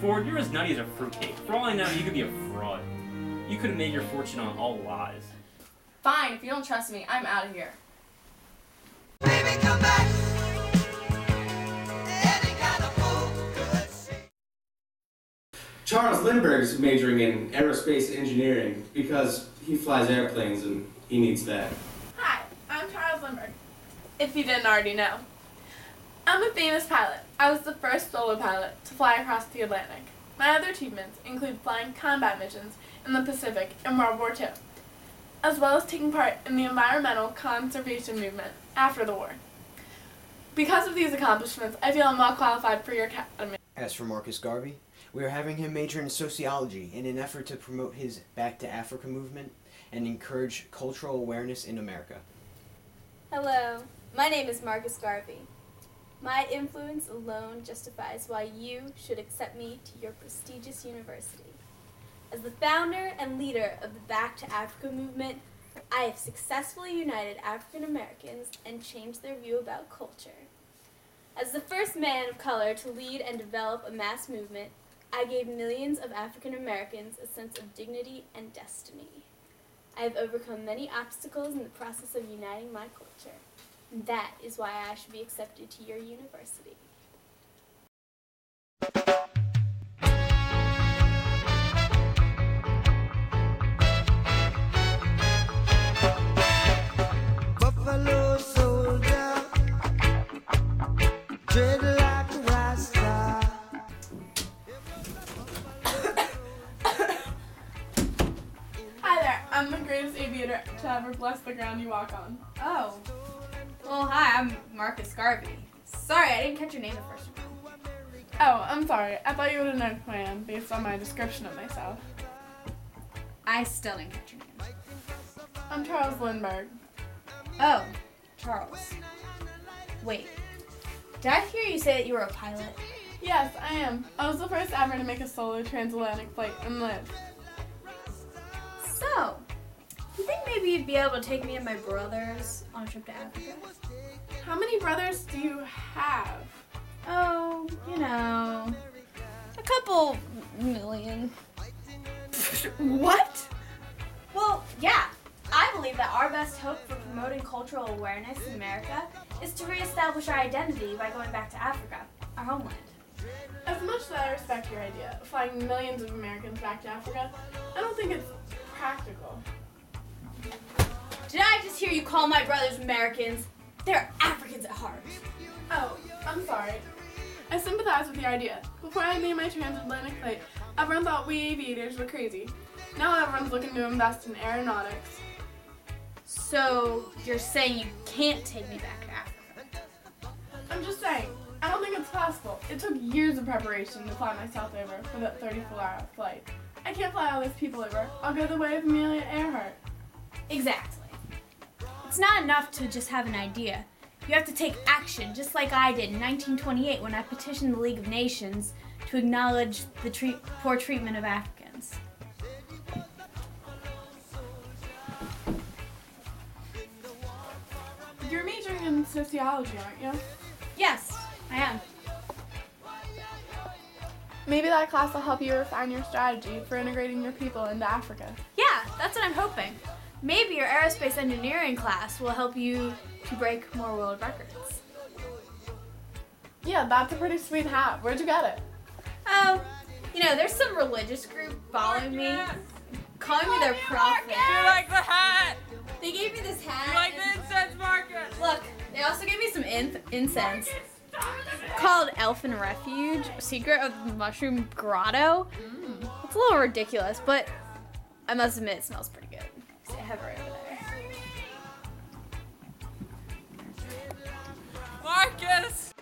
Ford, you're as nutty as a fruitcake. For all I know, you could be a fraud. You could have made your fortune on all lies. Fine, if you don't trust me, I'm out of here. Baby, come back. Charles Lindbergh's majoring in aerospace engineering because he flies airplanes and he needs that. Hi, I'm Charles Lindbergh, if you didn't already know. I'm a famous pilot. I was the first solo pilot to fly across the Atlantic. My other achievements include flying combat missions in the Pacific in World War II, as well as taking part in the environmental conservation movement after the war. Because of these accomplishments, I feel I'm well qualified for your academy. As for Marcus Garvey, we are having him major in sociology in an effort to promote his Back to Africa movement and encourage cultural awareness in America. Hello, my name is Marcus Garvey. My influence alone justifies why you should accept me to your prestigious university. As the founder and leader of the Back to Africa movement, I have successfully united African Americans and changed their view about culture. As the first man of color to lead and develop a mass movement, I gave millions of African Americans a sense of dignity and destiny. I have overcome many obstacles in the process of uniting my culture. And that is why I should be accepted to your university. Buffalo soldier, dread like a rasta. Hi there, I'm the greatest aviator to ever bless the ground you walk on. Oh. Well, hi, I'm Marcus Garvey. Sorry, I didn't catch your name the first time. Oh, I'm sorry. I thought you would have known who I am based on my description of myself. I still didn't catch your name. I'm Charles Lindbergh. Oh, Charles. Wait, did I hear you say that you were a pilot? Yes, I am. I was the first ever to make a solo transatlantic flight and live. So, you think maybe you'd be able to take me and my brothers on a trip to Africa? How many brothers do you have? Oh, you know, a couple million. What? Well, yeah. I believe that our best hope for promoting cultural awareness in America is to reestablish our identity by going back to Africa, our homeland. As much as I respect your idea of flying millions of Americans back to Africa, I don't think it's practical. Did I just hear you call my brothers Americans? They're Africans at heart. Oh, I'm sorry. I sympathize with your idea. Before I made my transatlantic flight, everyone thought we aviators were crazy. Now everyone's looking to invest in aeronautics. So, you're saying you can't take me back to Africa? I'm just saying, I don't think it's possible. It took years of preparation to fly myself over for that 34-hour flight. I can't fly all those people over. I'll go the way of Amelia Earhart. Exactly. It's not enough to just have an idea. You have to take action, just like I did in 1928 when I petitioned the League of Nations to acknowledge the poor treatment of Africans. You're majoring in sociology, aren't you? Yes, I am. Maybe that class will help you refine your strategy for integrating your people into Africa. Yeah, that's what I'm hoping. Maybe your aerospace engineering class will help you to break more world records. Yeah, that's a pretty sweet hat. Where'd you get it? Oh, you know, there's some religious group following me, calling me their prophet. You like the hat? They gave me this hat. You like the incense, Marcus? Look, they also gave me some incense called Elfin Refuge, Secret of the Mushroom Grotto. It's a little ridiculous, but I must admit it smells pretty good. See, I have it right over there. Marcus!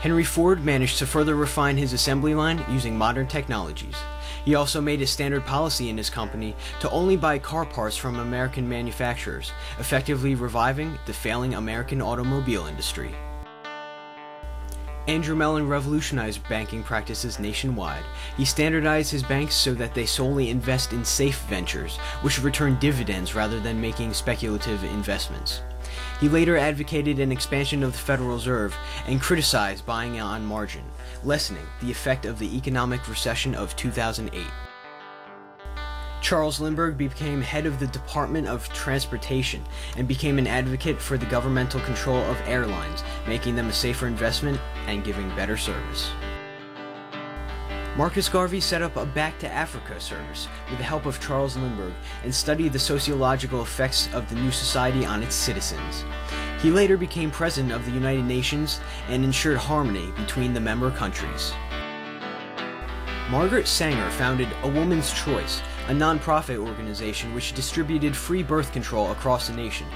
Henry Ford managed to further refine his assembly line using modern technologies. He also made it standard policy in his company to only buy car parts from American manufacturers, effectively reviving the failing American automobile industry. Andrew Mellon revolutionized banking practices nationwide. He standardized his banks so that they solely invest in safe ventures, which return dividends rather than making speculative investments. He later advocated an expansion of the Federal Reserve and criticized buying on margin, lessening the effect of the economic recession of 2008. Charles Lindbergh became head of the Department of Transportation and became an advocate for the governmental control of airlines, making them a safer investment and giving better service. Marcus Garvey set up a Back to Africa service with the help of Charles Lindbergh and studied the sociological effects of the new society on its citizens. He later became president of the United Nations and ensured harmony between the member countries. Margaret Sanger founded A Woman's Choice, a non-profit organization which distributed free birth control across the nation.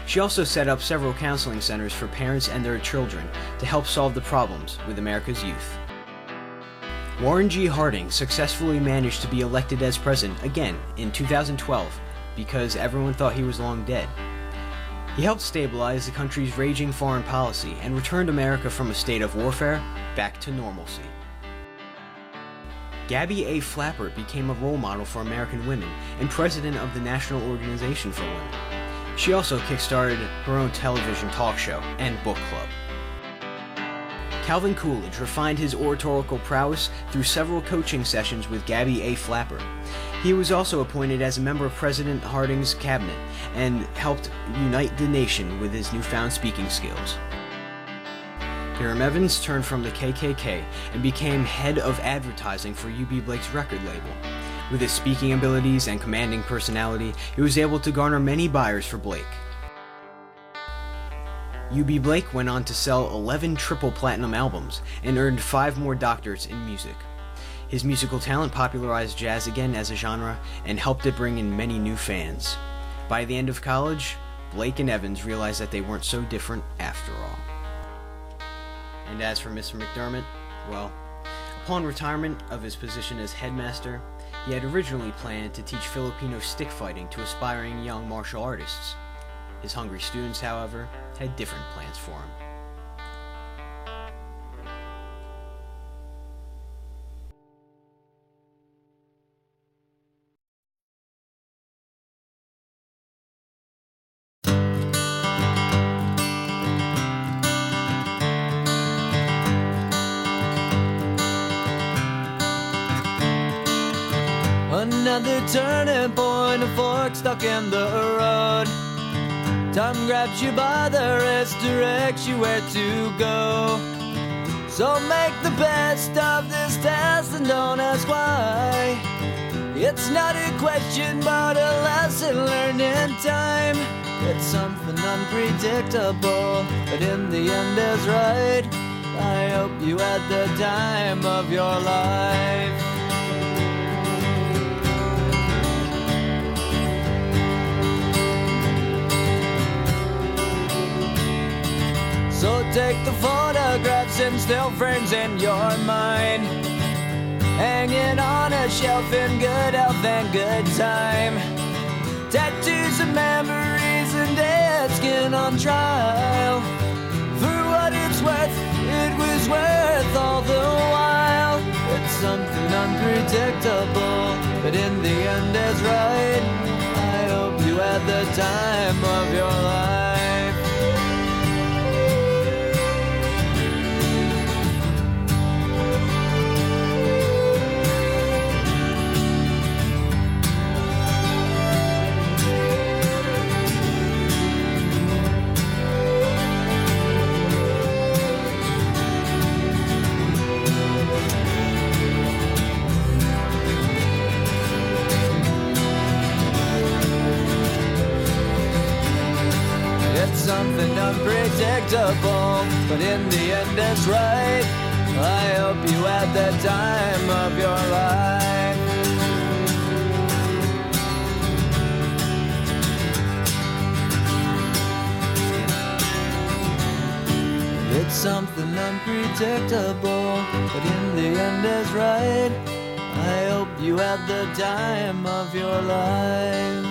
She also set up several counseling centers for parents and their children to help solve the problems with America's youth. Warren G. Harding successfully managed to be elected as president again in 2012 because everyone thought he was long dead. He helped stabilize the country's raging foreign policy and returned America from a state of warfare back to normalcy. Gabby A. Flapper became a role model for American women and president of the National Organization for Women. She also kickstarted her own television talk show and book club. Calvin Coolidge refined his oratorical prowess through several coaching sessions with Gabby A. Flapper. He was also appointed as a member of President Harding's cabinet and helped unite the nation with his newfound speaking skills. Hiram Evans turned from the KKK and became head of advertising for U.B. Blake's record label. With his speaking abilities and commanding personality, he was able to garner many buyers for Blake. U.B. Blake went on to sell 11 triple platinum albums and earned 5 more doctorates in music. His musical talent popularized jazz again as a genre and helped it bring in many new fans. By the end of college, Blake and Evans realized that they weren't so different after all. And as for Mr. McDermott, well, upon retirement of his position as headmaster, he had originally planned to teach Filipino stick fighting to aspiring young martial artists. His hungry students, however, had different plans for him. Another turning point, a fork stuck in the road. Time grabs you by the wrist, directs you where to go. So make the best of this test and don't ask why. It's not a question but a lesson learned in time. It's something unpredictable, but in the end is right. I hope you had the time of your life. So take the photographs and still frames in your mind, hanging on a shelf in good health and good time. Tattoos of memories and dead skin on trial. For what it's worth, it was worth all the while. It's something unpredictable, but in the end is right. I hope you had the time of your life. Something unpredictable, but in the end it's right. I hope you had the time of your life. It's something unpredictable, but in the end is right. I hope you had the time of your life.